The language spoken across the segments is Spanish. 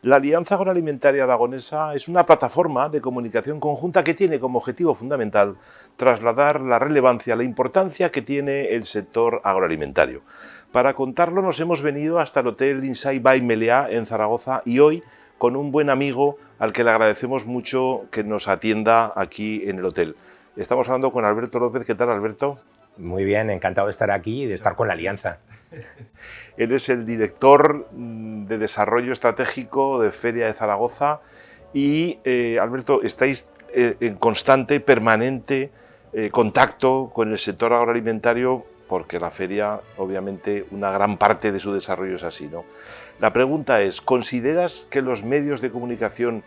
La Alianza Agroalimentaria Aragonesa es una plataforma de comunicación conjunta que tiene como objetivo fundamental trasladar la relevancia, la importancia que tiene el sector agroalimentario. Para contarlo nos hemos venido hasta el Hotel Inside by Meliá en Zaragoza y hoy con un buen amigo al que le agradecemos mucho que nos atienda aquí en el hotel. Estamos hablando con Alberto López. ¿Qué tal, Alberto? Muy bien, encantado de estar aquí y de estar con la Alianza. Él es el director de Desarrollo Estratégico de Feria de Zaragoza y, Alberto, estáis en constante, permanente contacto con el sector agroalimentario porque la feria, obviamente, una gran parte de su desarrollo es así, ¿no? La pregunta es, ¿consideras que los medios de comunicación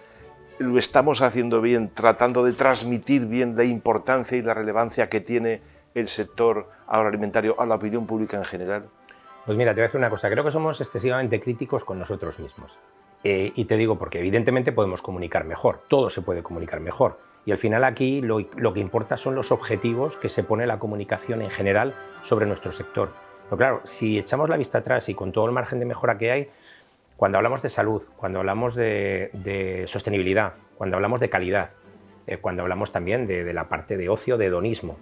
lo estamos haciendo bien, tratando de transmitir bien la importancia y la relevancia que tiene el sector agroalimentario a la opinión pública en general? Pues mira, te voy a decir una cosa, creo que somos excesivamente críticos con nosotros mismos. Y te digo porque evidentemente podemos comunicar mejor, todo se puede comunicar mejor. Y al final aquí lo que importa son los objetivos que se pone la comunicación en general sobre nuestro sector. Pero claro, si echamos la vista atrás y con todo el margen de mejora que hay, cuando hablamos de salud, cuando hablamos de sostenibilidad, cuando hablamos de calidad, cuando hablamos también de la parte de ocio, de hedonismo,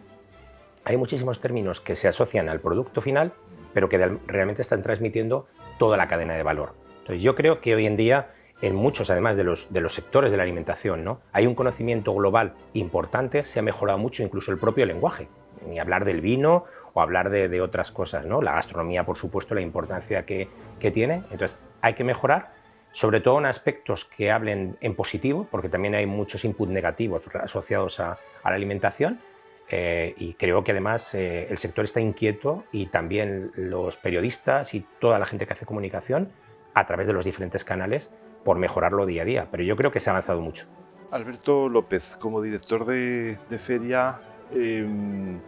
hay muchísimos términos que se asocian al producto final, pero que realmente están transmitiendo toda la cadena de valor. Entonces yo creo que hoy en día, en muchos además de los sectores de la alimentación, ¿no?, hay un conocimiento global importante, se ha mejorado mucho incluso el propio lenguaje, ni hablar del vino o hablar de otras cosas, ¿no? La gastronomía, por supuesto, la importancia que tiene. Entonces hay que mejorar, sobre todo en aspectos que hablen en positivo, porque también hay muchos inputs negativos asociados a la alimentación. Y creo que además el sector está inquieto y también los periodistas y toda la gente que hace comunicación a través de los diferentes canales por mejorarlo día a día, pero yo creo que se ha avanzado mucho. Alberto López, como director de feria, ¿en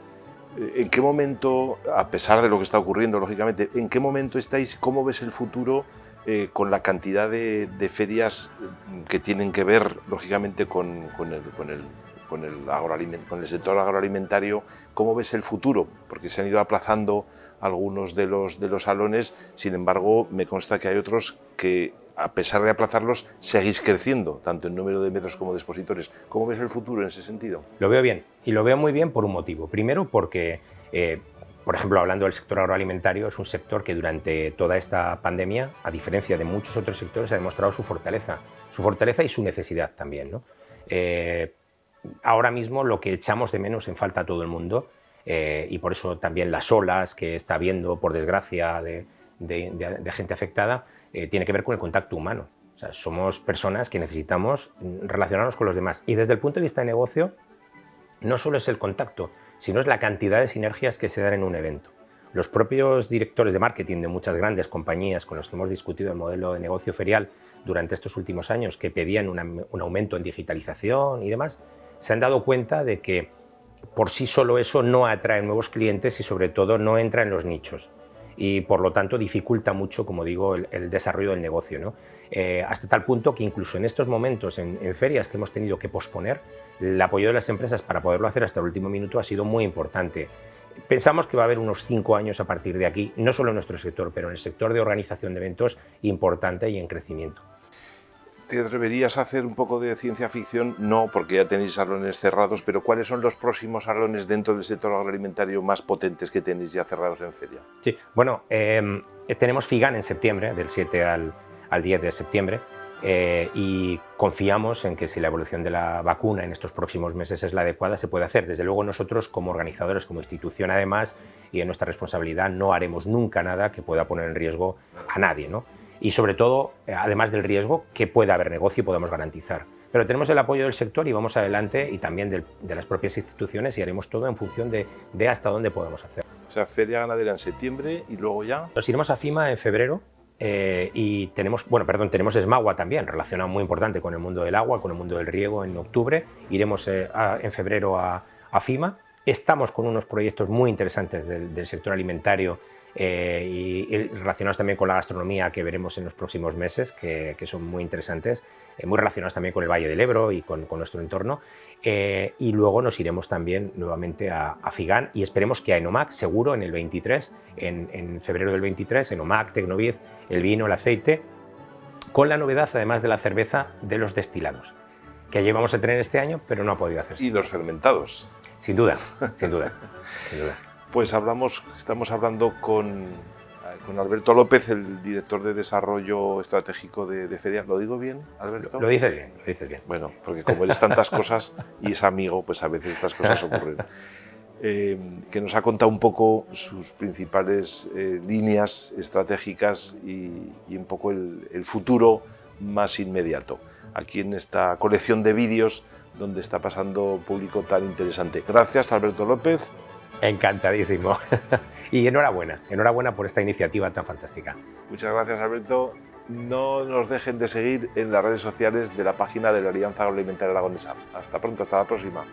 qué momento, a pesar de lo que está ocurriendo, lógicamente, en qué momento estáis, cómo ves el futuro con la cantidad de ferias que tienen que ver, lógicamente, con el sector agroalimentario? ¿Cómo ves el futuro? Porque se han ido aplazando algunos de los salones, sin embargo, me consta que hay otros que, a pesar de aplazarlos, seguís creciendo, tanto en número de metros como de expositores. ¿Cómo ves el futuro en ese sentido? Lo veo bien, y lo veo muy bien por un motivo. Primero porque, por ejemplo, hablando del sector agroalimentario, es un sector que durante toda esta pandemia, a diferencia de muchos otros sectores, ha demostrado su fortaleza y su necesidad también, ¿no? Ahora mismo lo que echamos de menos en falta a todo el mundo, y por eso también las olas que está habiendo, por desgracia, de gente afectada, tiene que ver con el contacto humano. O sea, somos personas que necesitamos relacionarnos con los demás. Y desde el punto de vista de negocio, no solo es el contacto, sino es la cantidad de sinergias que se dan en un evento. Los propios directores de marketing de muchas grandes compañías con los que hemos discutido el modelo de negocio ferial durante estos últimos años, que pedían un aumento en digitalización y demás, se han dado cuenta de que por sí solo eso no atrae nuevos clientes y sobre todo no entra en los nichos y por lo tanto dificulta mucho, como digo, el desarrollo del negocio, ¿no? Hasta tal punto que incluso en estos momentos, en ferias que hemos tenido que posponer, el apoyo de las empresas para poderlo hacer hasta el último minuto ha sido muy importante. Pensamos que va a haber unos 5 años a partir de aquí, no solo en nuestro sector, pero en el sector de organización de eventos, importante y en crecimiento. ¿Te atreverías a hacer un poco de ciencia ficción? No, porque ya tenéis salones cerrados, pero ¿cuáles son los próximos salones dentro del sector agroalimentario más potentes que tenéis ya cerrados en feria? Sí, bueno, tenemos FIGAN en septiembre, del 7 al 10 de septiembre, y confiamos en que si la evolución de la vacuna en estos próximos meses es la adecuada, se puede hacer. Desde luego nosotros, como organizadores, como institución además, y en nuestra responsabilidad, no haremos nunca nada que pueda poner en riesgo a nadie, ¿no? Y sobre todo, además del riesgo, que pueda haber negocio y podamos garantizar. Pero tenemos el apoyo del sector y vamos adelante, y también de las propias instituciones, y haremos todo en función de hasta dónde podamos hacer. O sea, feria ganadera en septiembre y luego ya... Nos iremos a FIMA en febrero. Y tenemos SMAWA también, relacionado muy importante con el mundo del agua, con el mundo del riego en octubre. Iremos en febrero a FIMA. Estamos con unos proyectos muy interesantes del sector alimentario y relacionados también con la gastronomía que veremos en los próximos meses, que son muy interesantes, muy relacionados también con el Valle del Ebro y con nuestro entorno. Y luego nos iremos también nuevamente a FIGAN y esperemos que a Enomac, seguro en el 23, en febrero del 23, Enomac, Tecnoviz, el vino, el aceite, con la novedad, además de la cerveza, de los destilados, que allí vamos a tener este año, pero no ha podido hacerse. Y los fermentados. Sin duda, sin duda, sin duda. Pues estamos hablando con Alberto López, el director de desarrollo estratégico de Feria. ¿Lo digo bien, Alberto? Lo dices bien, lo dices bien. Bueno, porque como eres tantas cosas y es amigo, pues a veces estas cosas ocurren. Que nos ha contado un poco sus principales líneas estratégicas y un poco el futuro más inmediato, aquí en esta colección de vídeos donde está pasando un público tan interesante. Gracias, Alberto López. Encantadísimo. Y enhorabuena, enhorabuena por esta iniciativa tan fantástica. Muchas gracias, Alberto. No nos dejen de seguir en las redes sociales de la página de la Alianza Agroalimentaria Aragonesa. Hasta pronto, hasta la próxima.